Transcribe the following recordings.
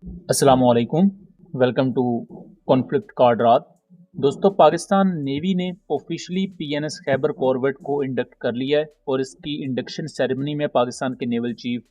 अस्सलाम वालेकुम। Welcome to conflict card रात। दोस्तों, पाकिस्तान नेवी ने ऑफिशियली पीएनएस खैबर कॉर्वेट को इंडक्ट कर लिया है और इसकी इंडक्शन सेरेमनी में पाकिस्तान के naval chief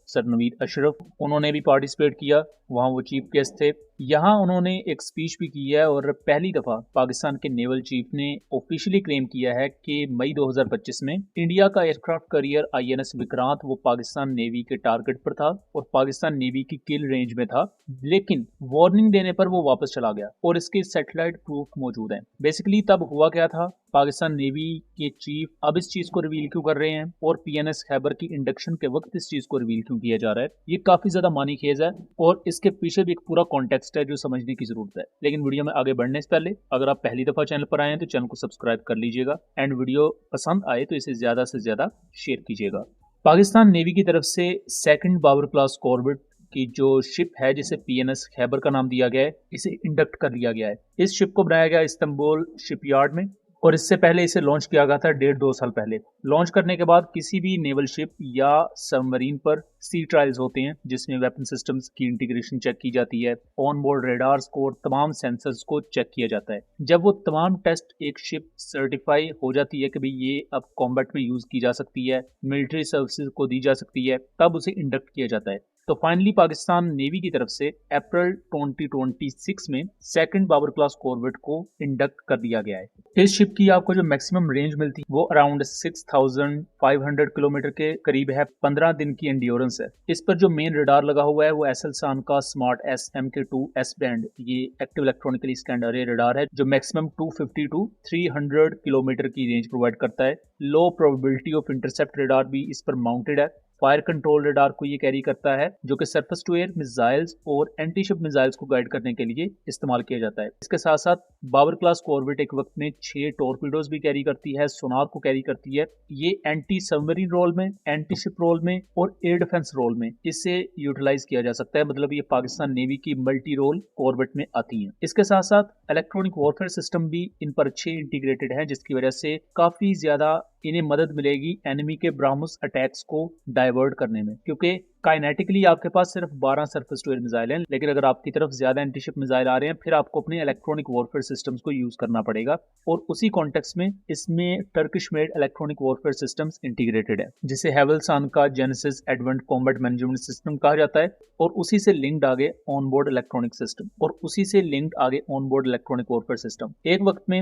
sir Naveed Ashraf उन्होंने भी पार्टिसिपेट किया। वहाँ वो चीफ गेस्ट थे। यहाँ उन्होंने एक स्पीच भी की है और पहली दफ़ा पाकिस्तान के नेवल चीफ ने ऑफिशियली क्लेम किया है कि मई 2025 में इंडिया का एयरक्राफ्ट कैरियर आईएनएस विक्रांत वो पाकिस्तान नेवी के टारगेट पर था और पाकिस्तान नेवी की किल रेंज में था, लेकिन वार्निंग देने पर वो वापस चला गया और इसके सैटेलाइट प्रूफ मौजूद हैं। बेसिकली तब हुआ क्या था, पाकिस्तान नेवी के चीफ अब इस चीज को रिवील क्यों कर रहे हैं और पीएनएस खैबर की इंडक्शन के वक्त इस चीज को रिवील क्यों किया जा रहा है, ये काफी ज्यादा मानी खेज है और इसके पीछे भी एक पूरा कॉन्टेक्स्ट है जो समझने की जरूरत है। लेकिन वीडियो में आगे बढ़ने से पहले अगर आप पहली दफा चैनल पर आए हैं तो चैनल को सब्सक्राइब कर लीजिएगा एंड वीडियो पसंद आए तो इसे ज्यादा से ज्यादा शेयर कीजिएगा। पाकिस्तान नेवी की तरफ से सेकंड बाबर क्लास कॉर्वेट की जो शिप है जिसे पीएनएस खैबर का नाम दिया गया है, इसे इंडक्ट कर लिया गया है। इस शिप को बनाया गया इस्तांबुल शिपयार्ड में और इससे पहले इसे लॉन्च किया गया था 1.5-2 साल पहले। लॉन्च करने के बाद किसी भी नेवल शिप या सबमरीन पर सी ट्रायल्स होते हैं जिसमें वेपन सिस्टम्स की इंटीग्रेशन चेक की जाती है, ऑन बोर्ड रेडार्स को और तमाम सेंसर्स को चेक किया जाता है। जब वो तमाम टेस्ट एक शिप सर्टिफाई हो जाती है कि भाई ये अब कॉम्बैट में यूज की जा सकती है, मिलिट्री सर्विसेज को दी जा सकती है, तब उसे इंडक्ट किया जाता है। तो फाइनली पाकिस्तान नेवी की तरफ से अप्रैल 2026 में सेकंड बाबर क्लास कॉर्वेट को इंडक्ट कर दिया गया है। इस शिप की आपको जो मैक्सिमम रेंज मिलती है वो अराउंड 6500 किलोमीटर के करीब है। 15 दिन की एंड्योरेंस है। इस पर जो मेन रडार लगा हुआ है वो एसएलसान का स्मार्ट SMK2 एस बैंड, ये active electronically scanned array radar है जो मैक्सिमम 250 टू 300 किलोमीटर की रेंज प्रोवाइड करता है। लो प्रोबेबिलिटी ऑफ इंटरसेप्ट रडार भी इस पर माउंटेड है। फायर कंट्रोल रडार को ये कैरी करता है जो कि सरफेस टू एयर मिसाइल्स और एंटी शिप मिसाइल्स को गाइड करने के लिए इस्तेमाल किया जाता है। इसके साथ साथ बाबर क्लास कॉर्वेट एक वक्त में 6 टॉर्पीडोज भी कैरी करती है, सोनार को कैरी करती है। ये एंटी सबमरीन रोल में, एंटी शिप रोल में और एयर डिफेंस रोल में इसे यूटिलाइज किया जा सकता है। मतलब ये पाकिस्तान नेवी की मल्टी रोल कॉर्वेट में आती है। इसके साथ साथ इलेक्ट्रॉनिक वॉरफेयर सिस्टम भी इन पर अच्छे इंटीग्रेटेड है जिसकी वजह से काफी ज्यादा इन्हें मदद मिलेगी एनिमी के ब्राह्मस अटैक्स को डाइवर्ट करने में, क्योंकि काइनेटिकली आपके पास सिर्फ 12 सरफेस टू एयर मिसाइल हैं, लेकिन अगर आपकी तरफ ज्यादा एंटीशिप मिसाइल आ रहे हैं फिर आपको अपने इलेक्ट्रॉनिक वॉरफेयर सिस्टम्स को यूज करना पड़ेगा। और उसी कॉन्टेक्स्ट में इसमें Turkish made electronic warfare systems integrated है जिसे हेवलसान का genesis advanced combat management system कहा जाता है और उसी से लिंक्ड आगे ऑन बोर्ड इलेक्ट्रॉनिक सिस्टम और उसी से लिंक्ड आगे on board electronic warfare system. एक वक्त में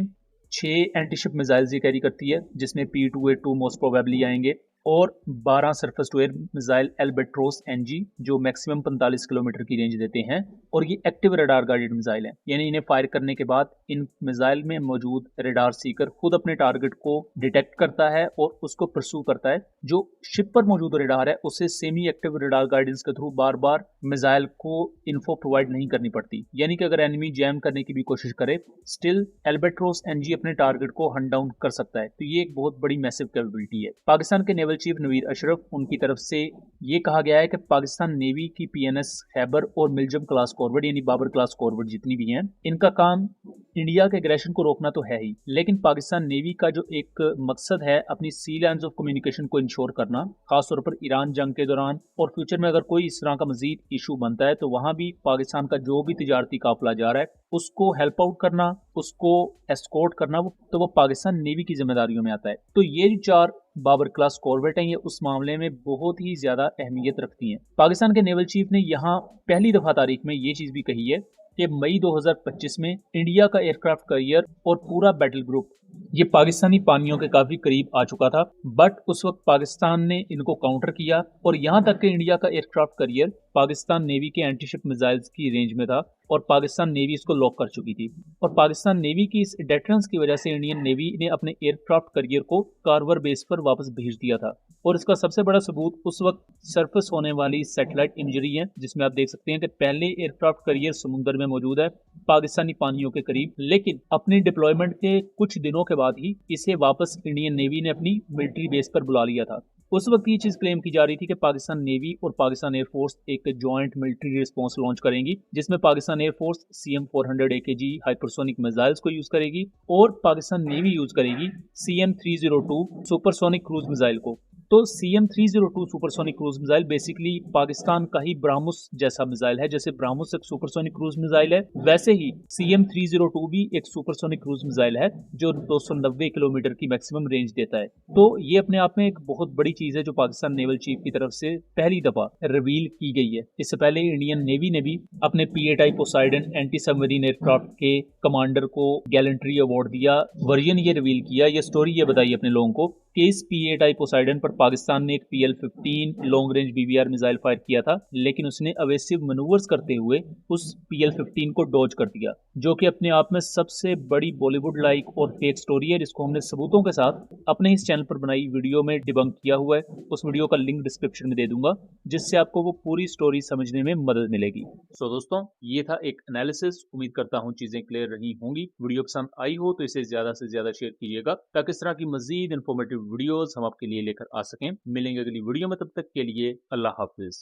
6 एंटीशिप मिसाइल्स ये कैरी करती है जिसमें P2A2 मोस्ट प्रोबेबली आएंगे और 12 surface to air missile Albatross NG जो मैक्सिमम 45 किलोमीटर की रेंज देते हैं और ये एक्टिव रडार गाइडेड मिसाइल हैं, यानी इन्हें फायर करने के बाद इन मिसाइल में मौजूद रडार सीकर खुद अपने टारगेट को डिटेक्ट करता है और उसको परसू करता है। जो शिप पर मौजूद रडार है उसे सेमी एक्टिव रडार गाइडेंस के थ्रू बार बार मिसाइल को इन्फो प्रोवाइड नहीं करनी पड़ती, यानी कि अगर एनिमी जैम करने की भी कोशिश करे स्टिल एल्बेट्रोस NG अपने टारगेट को हंट डाउन कर सकता है। तो ये एक बहुत बड़ी मैसिव कैपेबिलिटी है। पाकिस्तान के नेवल चीफ नवीद अशरफ उनकी तरफ से ये कहा गया है कि पाकिस्तान नेवी की पीएनएस खैबर और मिल्जम क्लास कॉर्वेट यानी बाबर क्लास कॉर्वेट जितनी भी हैं, इनका काम इंडिया के एग्रेशन को रोकना तो है ही, लेकिन पाकिस्तान नेवी का जो एक मकसद है अपनी सी लाइन्स ऑफ कम्युनिकेशन को इंश्योर करना, खासतौर पर ईरान जंग के दौरान और फ्यूचर में अगर कोई इस तरह का मजीद इशू बनता है तो वहां भी पाकिस्तान का जो भी तिजारती काफिला जा रहा है उसको हेल्प आउट करना, उसको एस्कॉर्ट करना, वो पाकिस्तान नेवी की जिम्मेदारियों में आता है। तो ये 4 बाबर क्लास कॉर्वेट हैं, ये उस मामले में बहुत ही ज्यादा अहमियत रखती हैं। पाकिस्तान के नेवल चीफ ने यहाँ पहली दफा तारीख में ये चीज भी कही है कि मई 2025 में इंडिया का एयरक्राफ्ट कैरियर और पूरा बैटल ग्रुप ये पाकिस्तानी पानियों के काफी करीब आ चुका था, बट उस वक्त पाकिस्तान ने इनको काउंटर किया और यहां तक कि इंडिया का एयरक्राफ्ट कैरियर पाकिस्तान नेवी के एंटीशिप मिसाइल्स की रेंज में था और पाकिस्तान नेवी इसको लॉक कर चुकी थी। और पाकिस्तान नेवी की इस डेटरेंस की वजह से इंडियन नेवी ने अपने एयरक्राफ्ट कैरियर को कार्वर बेस पर वापस भेज दिया था। और इसका सबसे बड़ा सबूत उस वक्त सरफेस होने वाली सैटेलाइट इमेजरी है जिसमें आप देख सकते हैं कि पहले एयरक्राफ्ट कैरियर समुद्र में मौजूद है पाकिस्तानी पानियों के करीब, लेकिन अपनी डिप्लॉयमेंट के कुछ दिनों के बाद ही इसे वापस इंडियन नेवी ने अपनी मिलिट्री बेस पर बुला लिया था। उस वक्त ये चीज क्लेम की जा रही थी कि पाकिस्तान नेवी और पाकिस्तान एयरफोर्स एक जॉइंट मिलिट्री रिस्पांस लॉन्च करेंगी जिसमें Pakistan air force CM-400 AKG hypersonic missiles को यूज करेगी और पाकिस्तान नेवी यूज करेगी CM-302 सुपरसोनिक क्रूज मिसाइल को। तो CM-302 supersonic cruise missile basically Pakistan का ही ब्राह्मोस जैसा मिसाइल है। जैसे ब्राह्मोस एक सुपरसोनिक क्रूज मिसाइल है, वैसे ही CM-302 भी एक सुपरसोनिक क्रूज मिसाइल है जो 290 किलोमीटर की मैक्सिमम रेंज देता है। तो ये अपने आप में एक बहुत बड़ी चीज है जो पाकिस्तान नेवल चीफ की तरफ से पहली दफा रिवील की गई है। इससे पहले इंडियन नेवी ने भी अपने PA-टाइप पोसाइडन एंटी सबमरीन एयरक्राफ्ट के कमांडर को गैलेंट्री अवार्ड दिया, वर्जन ये रिवील किया, ये स्टोरी ये बताई अपने लोगों को कि इस PA-टाइप पोसाइडन पर पाकिस्तान ने एक PL-15 long range BBR missile fire किया था, लेकिन उसने अवेसिव मनूवर्स करते हुए उस PL-15 को डॉज कर दिया, जो कि अपने आप में सबसे बड़ी बॉलीवुड लाइक और फेक स्टोरी है, जिसको हमने सबूतों के साथ अपने इस चैनल पर बनाई वीडियो में डिबंक किया हुआ है। उस वीडियो का लिंक डिस्क्रिप्शन में दे दूंगा, जिससे आपको वो पूरी स्टोरी समझने में मदद मिलेगी। सो दोस्तों, ये था एक एनालिसिस। उम्मीद करता हूँ चीजें क्लियर रही होंगी। वीडियो पसंद आई हो तो इसे ज्यादा से ज्यादा शेयर कीजिएगा, ताकि इस तरह की मजीद इन्फॉर्मेटिव वीडियोस हम आपके लिए लेकर आ सकें। मिलेंगे अगली वीडियो में, तब तक के लिए अल्लाह हाफिज।